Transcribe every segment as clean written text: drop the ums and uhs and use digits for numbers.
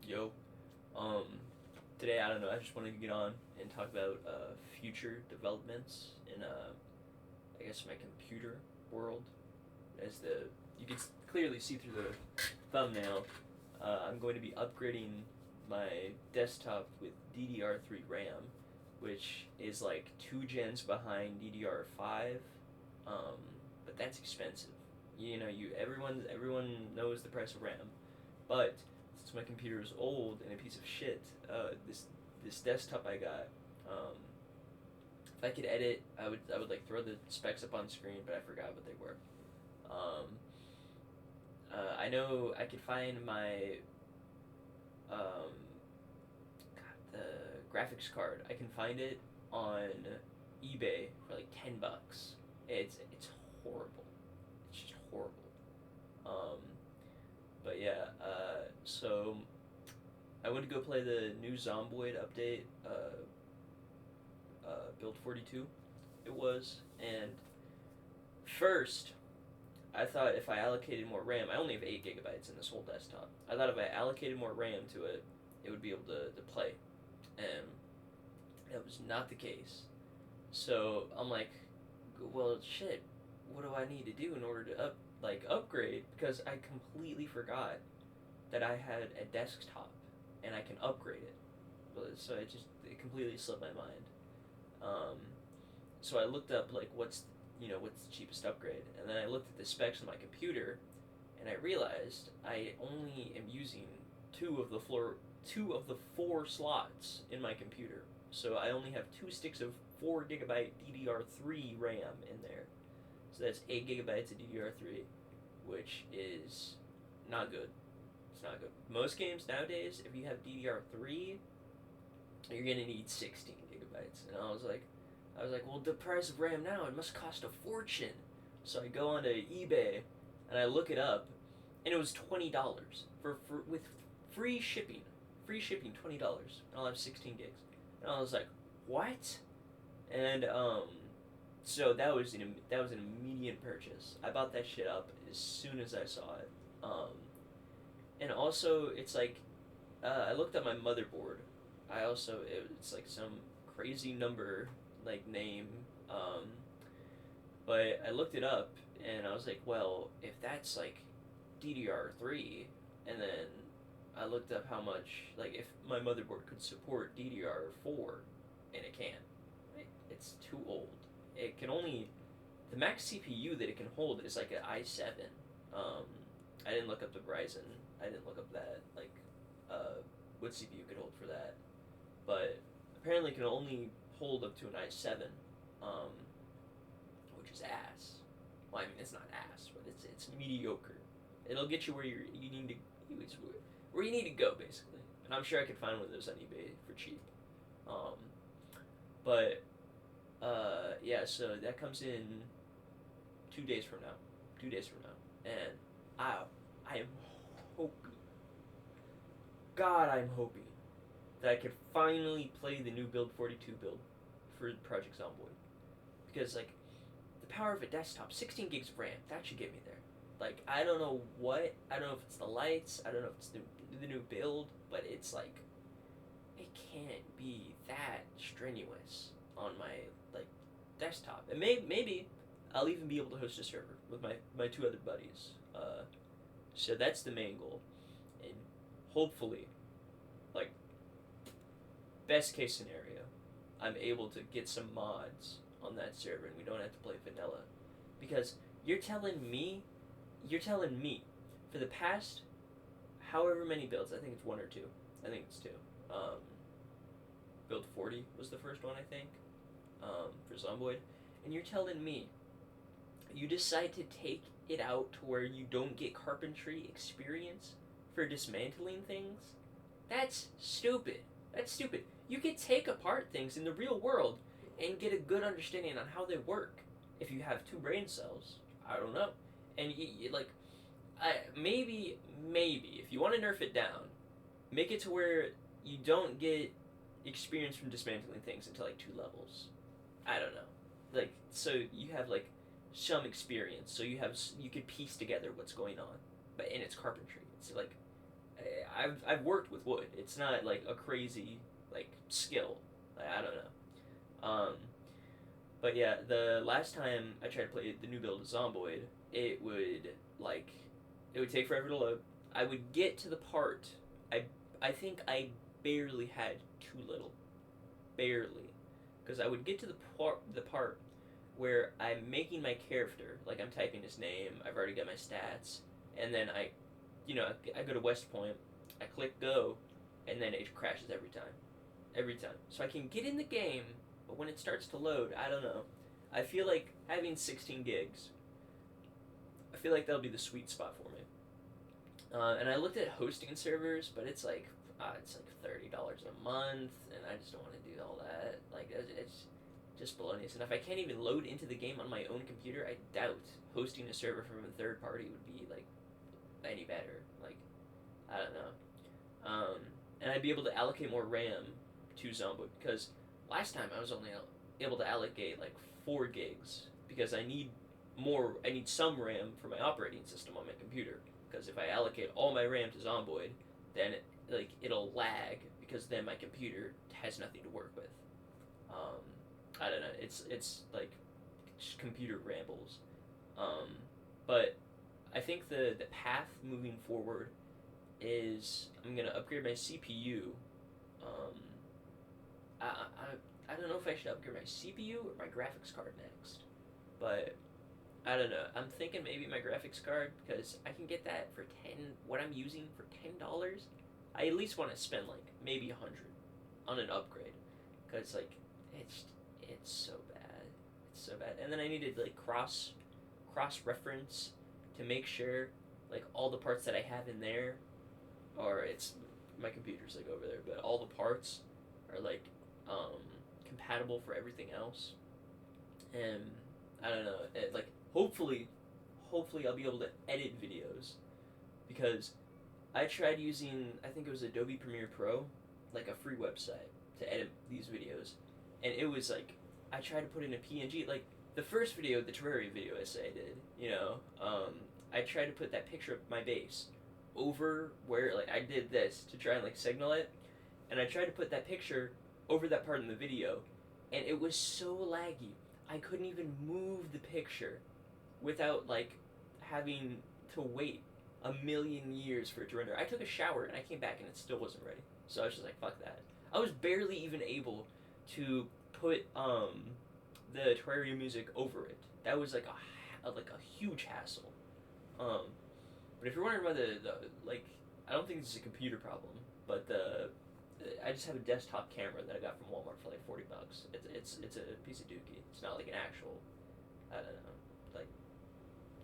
Yo, um, today I don't know. I just wanted to get on and talk about future developments in I guess my computer world. As the you can clearly see through the thumbnail, I'm going to be upgrading my desktop with DDR3 RAM, which is like 2 gens behind DDR5. Um, but that's expensive. You know, everyone knows the price of RAM, but since my computer is old and a piece of shit, this desktop I got, um, if I could edit, I would like throw the specs up on screen, but I forgot what they were. Um, I know I could find my um, God, the graphics card. I can find it on eBay for like $10. It's horrible. It's just horrible. Um, but yeah, so I went to go play the new Zomboid update, Build 42. It was, and first I thought if I allocated more RAM, I only have 8 gigabytes in this whole desktop. I thought if I allocated more RAM to it, it would be able to play, and that was not the case. So I'm like, well, shit. What do I need to do in order to upgrade? Because I completely forgot that I had a desktop and I can upgrade it. So it completely slipped my mind. Um, so I looked up like what's the cheapest upgrade, and then I looked at the specs on my computer, and I realized I only am using two of the four slots in my computer. So I only have 2 sticks of 4 gigabyte DDR3 RAM in there. So that's 8 gigabytes of DDR3, which is not good. It's not good. Most games nowadays, if you have DDR3, you're gonna need 16 gigabytes. And I was like, well, the price of RAM now, it must cost a fortune. So I go onto eBay and I look it up, and it was $20 for with free shipping. Free shipping, $20, and I'll have 16 gigs. And I was like, what? And so that was an immediate purchase. I bought that shit up as soon as I saw it. And also, it's like I looked at my motherboard. It's like some crazy number like name, um, but I looked it up and I was like, well, if that's like DDR3, and then I looked up how much like if my motherboard could support DDR4, and it can't. It's too old. It can only the max CPU that it can hold is like an i7. Um, I didn't look up the Ryzen. I didn't look up that what CPU could hold for that, but apparently it can only hold up to an i7, um, which is ass. Well, I mean it's not ass, but it's mediocre. It'll get you where you need to where you need to go basically. And I'm sure I could find one of those on eBay for cheap. Um, but yeah, so that comes in 2 days from now. 2 days from now, and I am hoping, God, I'm hoping that I could finally play the new Build 42 build for Project Zomboid, because like the power of a desktop, 16 gigs of RAM, that should get me there. Like I don't know if it's the lights, I don't know if it's the new build, but it's like it can't be that strenuous on my like desktop. And maybe I'll even be able to host a server with my two other buddies. So that's the main goal, and hopefully, like best case scenario, I'm able to get some mods on that server, and we don't have to play vanilla, because you're telling me, you're telling me, for the past however many builds, I think it's one or two, I think it's two. Um, Build 40 was the first one, I think, for Zomboid, and you're telling me you decide to take it out to where you don't get carpentry experience for dismantling things? That's stupid. That's stupid. You could take apart things in the real world and get a good understanding on how they work if you have two brain cells. I don't know. And maybe if you want to nerf it down, make it to where you don't get experience from dismantling things until like 2 levels. I don't know. Like so you have like some experience, so you could piece together what's going on, but in its carpentry, it's like I've worked with wood. It's not like a crazy like skill. Like, I don't know. But yeah, the last time I tried to play the new build of Zomboid, it would like it would take forever to load. I would get to the part. I I think I barely had too little, barely, because I would get to the part where I'm making my character, like I'm typing his name. I've already got my stats, and then I go to West Point. I click go, and then it crashes every time, every time. So I can get in the game, but when it starts to load, I don't know. I feel like having 16 gigs. I feel like that'll be the sweet spot for me. And I looked at hosting servers, but it's like $30 a month, and I just don't want to do all that. Like it's just baloney. And if I can't even load into the game on my own computer, I doubt hosting a server from a third party would be like any better. Like I don't know. And I'd be able to allocate more RAM to Zomboid because last time I was only able to allocate like 4 gigs because I need some RAM for my operating system on my computer. Because if I allocate all my RAM to Zomboid, then it'll lag because then my computer has nothing to work with. Um, I don't know. It's like just computer rambles. Um, but I think the path moving forward is I'm gonna upgrade my CPU. Um, I don't know if I should upgrade my CPU or my graphics card next, but I don't know. I'm thinking maybe my graphics card because I can get that for what I'm using for $10. I at least want to spend like maybe 100 on an upgrade because like it's it's so bad, it's so bad. And then I needed like cross reference to make sure like all the parts that I have in there, or it's my computer's like over there, but all the parts are like um, compatible for everything else. And I don't know, like hopefully I'll be able to edit videos because I tried using I think it was Adobe Premiere Pro, like a free website to edit these videos, and it was like I tried to put in a PNG like the first video, the Terraria video essay I did, I tried to put that picture of my base over where like I did this to try and like signal it, and I tried to put that picture over that part in the video, and it was so laggy. I couldn't even move the picture without like having to wait a million years for it to render. I took a shower and I came back and it still wasn't ready. So I was just like, fuck that. I was barely even able to put the Terraria music over it. That was like a huge hassle. Um, but if you're wondering why the like, I don't think this is a computer problem, but I just have a desktop camera that I got from Walmart for like $40. It's a piece of dookie. It's not like an actual, I don't know, like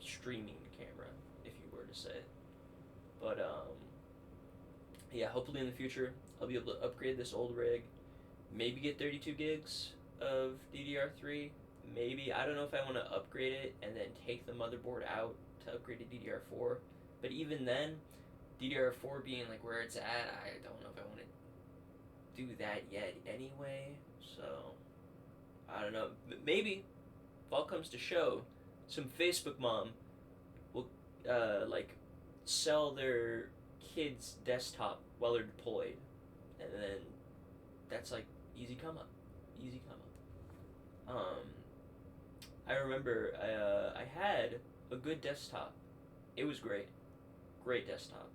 streaming camera, if you were to say it. But yeah, hopefully in the future I'll be able to upgrade this old rig, maybe get 32 gigs of DDR3. Maybe I don't know if I want to upgrade it and then take the motherboard out to upgrade to DDR4. But even then, DDR4 being like where it's at, I don't know if I want to do that yet anyway. So I don't know. Maybe if all comes to show, some Facebook mom will like sell their kid's desktop while they're deployed, and then that's like easy come up, easy come up. I remember I had a good desktop. It was great, great desktop.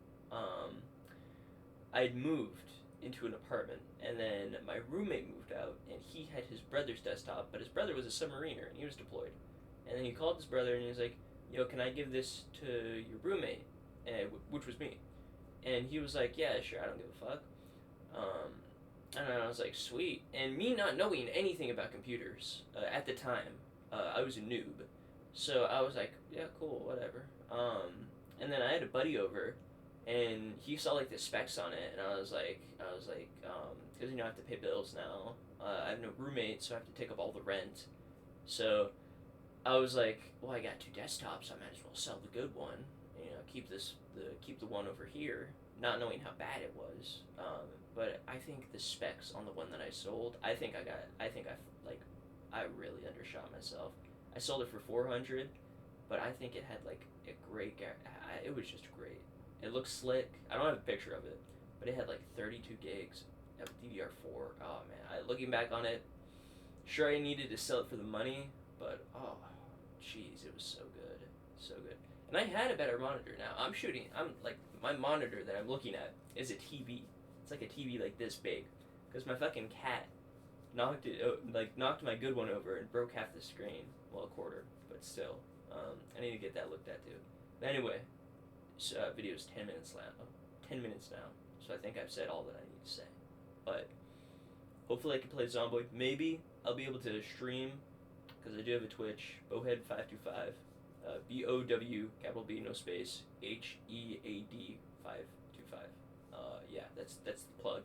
I'd moved into an apartment, and then my roommate moved out, and he had his brother's desktop, but his brother was a submariner, and he was deployed. And then he called his brother, and he was like, "Yo, can I give this to your roommate?" Which was me. And he was like, "Yeah, sure, I don't give a fuck." And I was like, "Sweet." And me not knowing anything about computers at the time, I was a noob, so I was like, "Yeah, cool, whatever." And then I had a buddy over, and he saw like the specs on it, and because I have to pay bills now. I have no roommate, so I have to take up all the rent. So I was like, well, I got 2 desktops, so I might as well sell the good one. Keep the one over here, not knowing how bad it was. But I think the specs on the one that I sold, I really undershot myself. I sold it for 400, but I think it had like a great. It was just great. It looks slick. I don't have a picture of it, but it had like 32 gigs of DDR4. Oh man, looking back on it, sure I needed to sell it for the money, but oh, jeez, it was so good, so good. And I had a better monitor now. I'm like my monitor that I'm looking at is a TV. It's like a TV like this big, because my fucking cat knocked my good one over and broke half the screen. Well, a quarter, but still. I need to get that looked at too. But anyway, this video's 10 minutes now. 10 minutes now. So I think I've said all that I need to say. But hopefully I can play Zomboid. Maybe I'll be able to stream, because I do have a Twitch, Bowhead525. BOW, capital B, no space, HEAD 525. Yeah, that's the plug,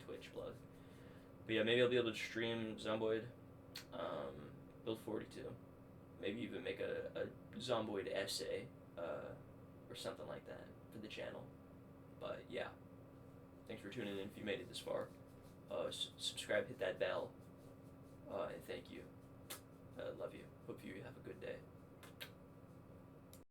Twitch plug. But yeah, maybe I'll be able to stream Zomboid, Build 42. Maybe even make a Zomboid essay, or something like that for the channel. But yeah, thanks for tuning in if you made it this far. Subscribe, hit that bell.